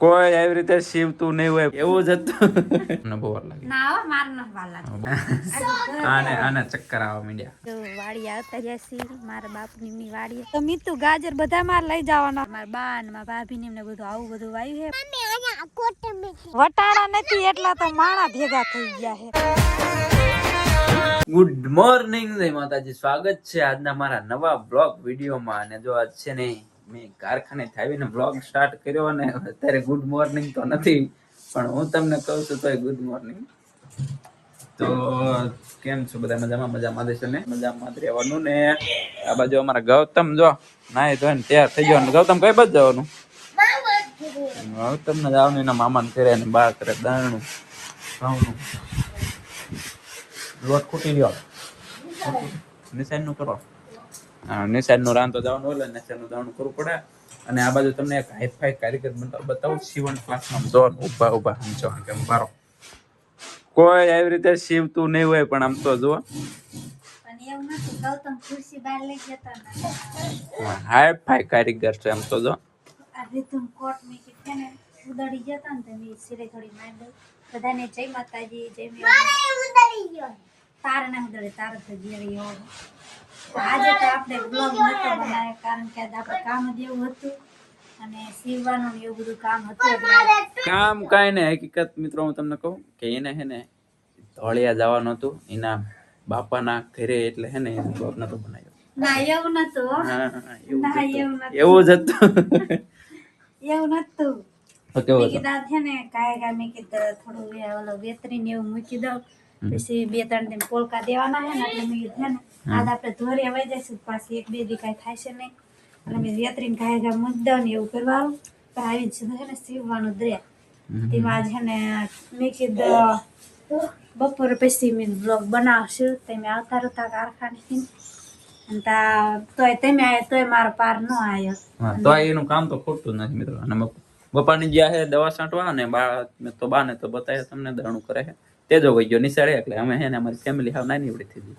કોઈ આવી રીતે સીવતું નહીં હોય એવું જ હતું. મને બહુ વાર લાગે ના હો, માર ન વાર લાગે. આને ચક્કર આવવા માંડ્યા. તો વાડી આવતા જશે મારા બાપની ની વાડી. તો મીતુ ગાજર બધા માર લઈ જવાના. મારા બા ને મારા ભાભી ને બધું આવું બધું વાયું હે. વટાણા નથી એટલા તો માણા ભેગા થઈ ગયા હે. ગુડ મોર્નિંગ જય માતાજી, સ્વાગત છે આજના મારા નવા બ્લોગ વિડીયોમાં. અને જો આજ છે ને મેં કારખાને આવીને બ્લોગ સ્ટાર્ટ કર્યો અને અત્યારે ગુડ મોર્નિંગ તો નથી, પણ હું તમને કહું છું તો ગુડ મોર્નિંગ. તો કેમ છો બધા? મજામાં દેશો ને? મજામાં જ રહેવાનું ને. આ બાજુ અમારા ગૌતમ જો નાય ધોઈને તૈયાર થઈ ગયો. ગૌતમ કઈ બાજુ જવાનું? ગૌતમ ને જવાનું એના મામા ને કરે, બા કરે દાણનું ઘઉંનું લોટ ખૂટી ગયો. નિશાન નું કરો. હા, નિશાન નું રાન તો જવાનું હોય, નિશાન નું દાણું કરવું પડે. અને આ બાજુ તમને એક હાઈફાઈ કારીગર બતાવું, સીવણ ક્લાસમાં જો ઉભા સમજો કે મારો કોઈ આવી રીતે સીવતું નહીં હોય, પણ આમ તો જો હાઈફાઈ કારીગર છે આમ તો જો. ઉડાડી જતા ને તમે સિરે થોડી માર દો. બધાને જય માતાજી, જય મેં તાર ના ઉડાડે, તાર તો જેવી હો. આજે તો આપણે બ્લોગ નતો બનાવ્યો કારણ કે આજે આપણે કામ જ એવું હતું અને સીવવાનું એવું બધું કામ હતું. કામ કાંઈ ને હકીકત મિત્રો હું તમને કહું કે એને હે ને ધોળિયા જવાનું હતું એના બાપાના ઘરે, એટલે હે ને એને બ્લોગ નતો બનાવ્યો. ના એવું નતું. ના એવું જ હતું. એવું નતું. તો કેવું હતું? કીધા છે ને કાંઈ મેં કીધું થોડું ઓલો વેતરીને એવું મૂકી દઉં, પછી 2-3 દિન પોલકા દેવાના હે ને એટલે મેં કીધું છે ને આજ આપણે ધોરી આવી જઈશું, પાછી 1-2 દી કાંઈ થાય છે નહીં એટલે મેં વેતરીને કાંઈ મૂકી દઉં ને એવું કરવાનું. તો આવીને સીધું છે ને સીવવાનું દે તેમાં છે ને મેં કીધું બપોર પછી મેં બ્લોગ બનાવશું. તમે આવતા રહેતા કારખાનેથી અને તોય તમે આવ્યા તોય મારો પાર ન આવ્યો. તો એનું કામ તો ખોટું નથી મિત્રો. અને બપાની જ્યાં હે દવા છાંટવા અને બા ને તો બતાવે તમને દાણું કરે છે તે જો વહી ગયો નિશાળે. એટલે અમે હે ને અમારી ફેમિલી હાવ નાની એવડી થઈ ગઈ.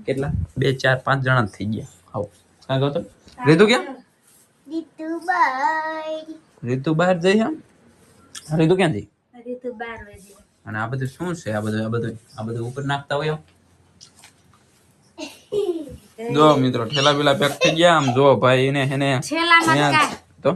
કેટલા 2, 4, 5 જણા થઈ ગયા. આવો કાં કહો તો રીતુ ક્યાં? રીતુ બહાર જઈ. આમ રીતુ ક્યાં જઈ? રીતુ 12 વાગે. અને આ બધું શું છે? આ બધું ઉપર નાખતા હોય. જો મિત્રો ઠેલા પેલા પેક થઈ ગયા. આમ જો ભાઈ એને હેને તો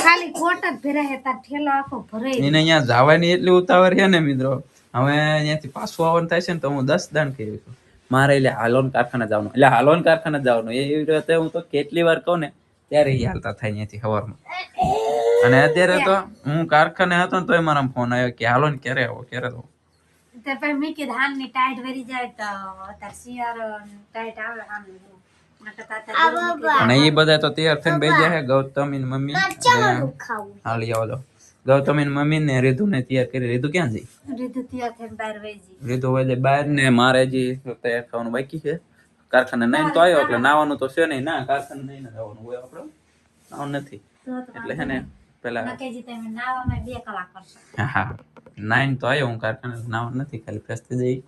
ખાલી કોટ જ ભરે હે, તાર ઠેલો આખો ભરાઈ. એને અહીંયા જવાની એટલી ઉતાવળ છે ને મિત્રો. હવે અહીંયાથી પાછું આવવાનું થાય છે ને તો હું 10 દાણ કહી છું મારે. એટલે હાલોન કારખાને જવાનું, એટલે હાલોન કારખાને જવાનું એવી રીતે હું તો કેટલી વાર કહું ને ત્યારે એ હાલતા થાય અહીંયાથી સવારમાં. અને અત્યારે તો હું કારખાને હતો ને તોય મારા ફોન આવ્યો કે હાલોન ક્યારે આવો ક્યારે આવો. તે પછી મેં કીધું હાનની ટાઈટ વરી જાય તો તાર શિયાળો ટાઈટ આવે હાનની. અને એ બધા તો તૈયાર થઈને બેસી જાય. ગૌતમી ની મમ્મી હાલી આવો. ગૌતમી ની મમ્મી ને રીધુ ને તૈયાર કરી. રીધુ ક્યાં જઈ? રીધુ તૈયાર થઈને બહાર વહી ગઈ. રીધુ વહી જાય બહાર ને મારે હજી તૈયાર થવાનું બાકી છે. કારખાને નાઈને તો આવ્યો એટલે નાવાનું તો છે નહીં. ના કારખાને નાઈને જવાનું હોય આપણે, નાવાનું નથી. એટલે છે ને પેલા નાવામાં 2 કલાક કરશે. હા નાઈને તો આવ્યો હું. કારખાને નાવાનું નથી, ખાલી ફ્રેશ થઈ જઈ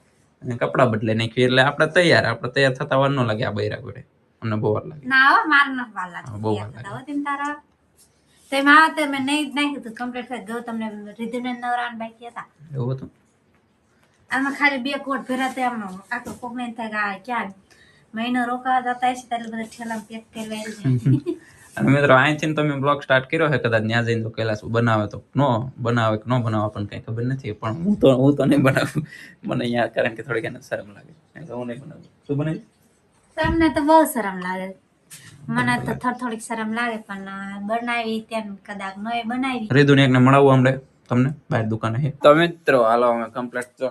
અને કપડાં બદલે નાખી એટલે આપણે તૈયાર થતા વાર ન લાગે. આ બૈરા જોડે અમને બહુ વાર લાગે. ના હો, માર ન વાર લાગે. બહુ વાર લાગે. તેમ તારા તેમાં આવે તે મેં નહીં નાખ્યું તો કમ્પ્લીટ થઈ ગયો. તમને રીધુને નવરાન બાકી હતા એવું હતું. આમાં ખાલી 2 કોટ ભર્યા તે આમ આખો કોક નહીં થાય કે ક્યાં મહિનો રોકા જતા હશે ત્યારે બધા ઠેલામાં પેક કરી. અને મિત્રો અહીંથી તમે બ્લોગ સ્ટાર્ટ કર્યો છે, કદાચ ત્યાં જઈને તો કૈલાસ બનાવે તો ન બનાવે કે ન બનાવે પણ કઈ ખબર નથી. પણ હું તો નહીં બનાવું. મને યાર કારણ કે થોડીક એને શરમ લાગે એટલે હું નહીં બનાવું. શું બનાવી? તમને તો બહુ શરમ લાગે, મને તો થોડીક શરમ લાગે, પણ બનાવી ત્યાં કદાચ ન બનાવી. રીધુ ને એકને મળાવું હમણાં તમને બહાર દુકાને છે. તો મિત્રો હાલો અમે કમ્પ્લીટ તો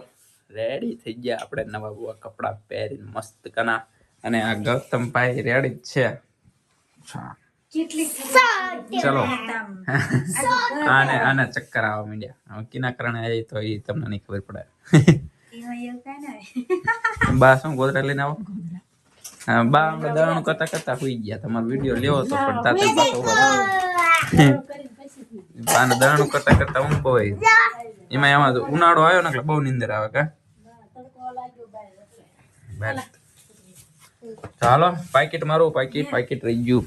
રેડી થઈ ગયા. આપણે નવા નવા કપડા પહેરીને મસ્ત કના. અને આ ગૌતમ ભાઈ રેડી જ છે. ચલો આને ચક્કર આવવા માંડ્યા. હવે કિના કારણે આવી તો એ તમને નહીં ખબર પડે. બા શું ગોદરા લઈને આવો? બા હમણાં દવાનું કરતા સુઈ ગયા. તમારો વિડીયો લેવો તો પણ તાતે બાને દવાનું કરતા ઊંઘ હોય. એમાં એમાં ઉનાળો આવ્યો ને એટલે બહુ નીંદર આવે. કા ચાલો પાકીટ મારું પાકીટ રહી ગયું.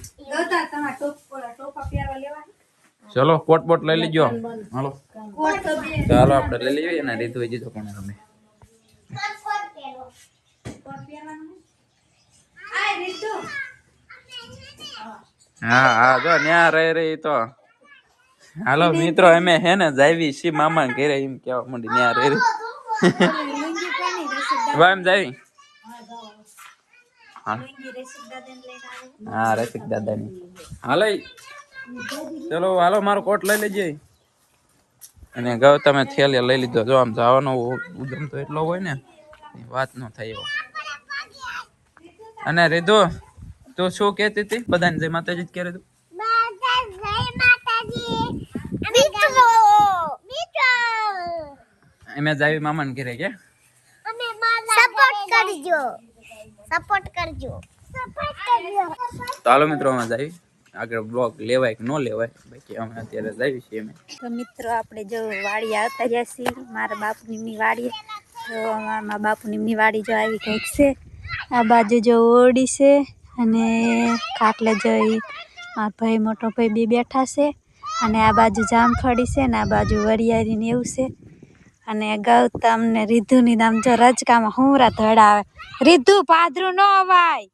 ચલો કોટ બોટ લઈ લીજો હાલો કોટ તો બે ચાલો આપણે લઈ લઈએ ને રીતુ હજી તો પણ તમે કોટ પહેરવાનું આ રીતુ હા હા જો ન્યા રહી તો હાલો મિત્રો અમે હે ને જાવી સી મામા ઘરે એમ કેવા માંડી ન્યા રહી લુંગી પહેરી રસીદ વામ જાવી લુંગી રસીદ દાદાને લઈને આવે હા રસિક દાદાની હાલો ચલો હાલો મારો કોટ લઈ લેજે અને ગૌતમે થેલી લઈ લીધો જો આમ જવાનો ઉદમ તો એટલો હોય ને વાત ન થાય એવો અને રીધુ તું શું કહેતી હતી બધાને જય માતાજી જ કહે તું અમે જાવી મામાને ઘરે કે સપોર્ટ કરજો તો હાલો મિત્રો અમે જાવી આગળ બ્લોગ લેવાય કે ન લેવાય બાકી અમે અત્યારે જાવી છીએ અમે તો મિત્રો આપણે જો વાડી આવતા રહ્યા છીએ મારા બાપુની વાડી તો મારા બાપુની વાડી જો આવી કંઈક છે આ બાજુ જો ઓરડી છે અને ખાટલે જઈ મારા ભાઈ મોટો ભાઈ બે બેઠા છે અને આ બાજુ જામફળી છે ને આ બાજુ વરિયાળી ને એવું છે અને ગૌતમ ને રીધુની નામ જો રજકામાં હુંરા ધડાવે રીધુ પાદરું ન અવાય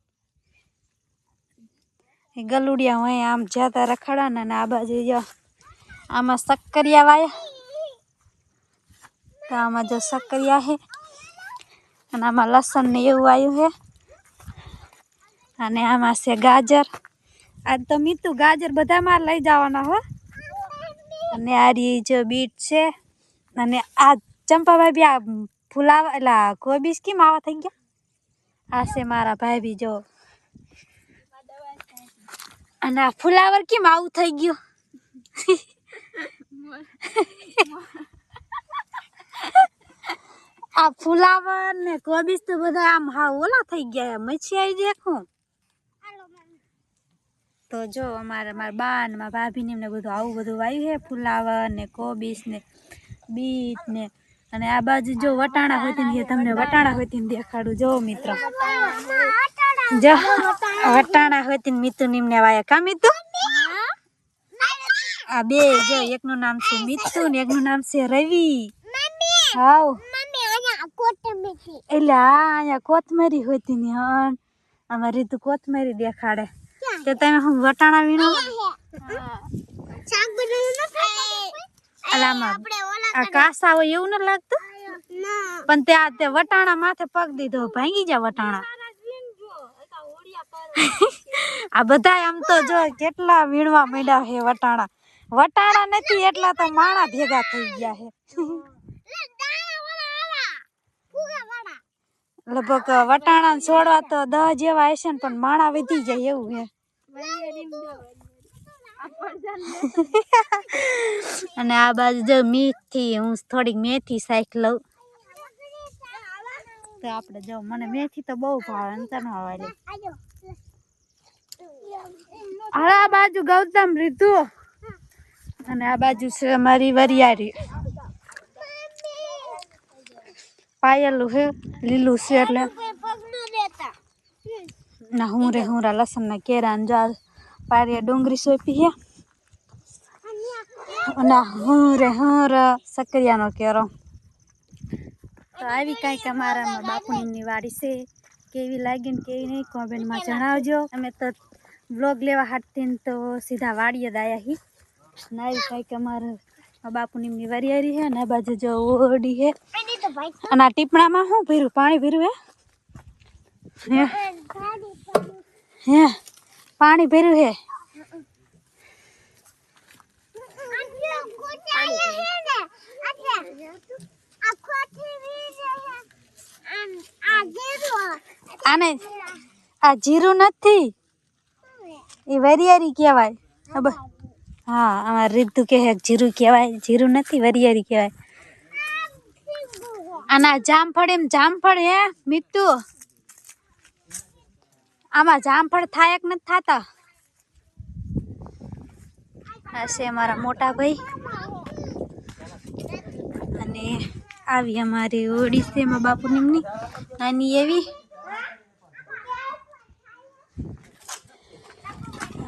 ગલુડિયા હોય આમ જતા રખડા ને આ બાજુ જો આમાં શક્કરિયા વાયા તો આમાં જો શક્કરિયા છે અને આમાં લસણ ને એવું આવ્યું છે અને આમાં છે ગાજર આ તો મીઠું ગાજર બધા માર લઈ જવાના હો અને આ રી જો બીટ છે અને આ ચંપાભાઈ બી આ ફુલાવા એટલે કોબીજ કેમ આવા થઈ ગયા આ છે મારા ભાઈ બી જો અને આ ફુલાવર કેમ આવું થઈ ગયું આ ફુલાવર ને કોબીજ તો બધા આમ હા ઓલા થઈ ગયા મચ્છી આવી દેખું તો જો મારા બા ને મારા ભાભી ને એમને બધું આવું બધું વાવ્યું છે ફુલાવર ને કોબીજ ને બીટ ને અને આ બાજુ જો વટાણા હોતી ને તમને વટાણા હોતી ને દેખાડું જો મિત્રો જો વટાણા હોતી ને મીતુ નિમને વાયા કા મીતુ આ બે જો એકનું નામ છે મીતુ ને એકનું નામ છે રવિ હાવ એટલે આ અહીંયા કોથમરી હોતી ને હન અમારી રીતુ કોથમરી દેખાડે તે તમે હું વટાણા વીણો અલામાં આ કાસા હોય એવું ન લાગતું પણ તે વટાણા માથે પગ દીધો ભાંગી જા વટાણા આ બધા આમ તો જો કેટલા વીણવા માંડ્યા છે વટાણા વટાણા નથી એટલા તો માણા ભેગા થઈ ગયા છે લગભગ વટાણા છોડવા તો 10 જેવા હશે ને પણ માણા વધી જાય એવું છે અને આ બાજુ જો મેથી હું થોડીક મેથી શાક લઉં તો આપણે જો મને મેથી તો બહુ ભાવે અંતર ન આવે આ બાજુ ગૌતમ રીતુ અને આ બાજુ છે અમારી વરિયાળી પાયેલું છે લીલું છે એટલે ના હુંરા લસણ ના કેરા ને જાલ પારિયા ડુંગળી સોંપી છે અને હુંર સકરિયાનો કેરો તો આવી કાંઈક અમારા બાપુની વાડી છે કેવી લાગી ને કેવી નહીં કોમેન્ટમાં જણાવજો અમે તો વ્લોગ લેવા હાટતી તો સીધા વાડીએ જ આવ્યા હી ને આવી કાંઈક અમારા બાપુની વરિયાળી છે ને આ બાજુ જો ઓરડી છે અને આ ટીપણામાં શું ભર્યું પાણી ભર્યું હે પાણી ભર્યું હે આને આ જીરું નથી એ વરિયાળી કહેવાય હા અમારે રીતુ કે જીરું કહેવાય જીરું નથી વરિયાળી કહેવાય આના જામફળ એમ જામફળ હે મીઠુ આમાં જામફળ થાય કે નથી થતા આ છે અમારા મોટા ભાઈ અને આવી અમારી ઓડી છે એમાં બાપુ નિમની નાની એવી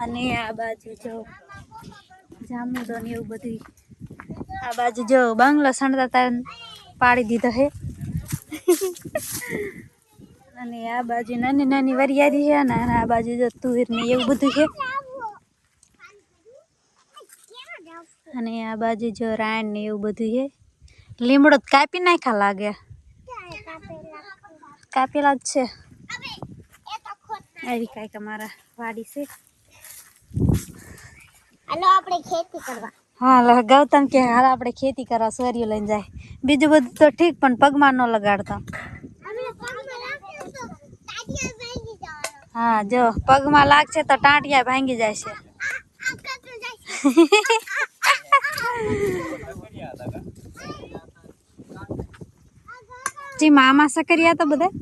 અને આ બાજુ જો જામુડો ને એવું બધું. આ બાજુ જો બાંગ્લો સણતા તા પાડી દીધો હે. અને આ બાજુ નાની નાની વરિયાળી છે ને આ બાજુ જો તુવેર ને એવું બધું છે. અને આ બાજુ જો રાણ ને એવું બધું છે. લીમડો તો કાપી નાખ્યા લાગે. કાપેલા જ છે. આવી કાંઈક અમારા વાડી છે. હાલો આપણે ખેતી કરવા. હા ગૌતમ કે હાલ આપણે ખેતી કરવા સોરીઓ લઈને જાય. બીજું બધું તો ઠીક પણ પગમાં ન લગાડતા. હા જો પગમાં લાગશે તો ટાંટિયા ભાંગી જાય છે. જી મામા સકરિયા તો બધા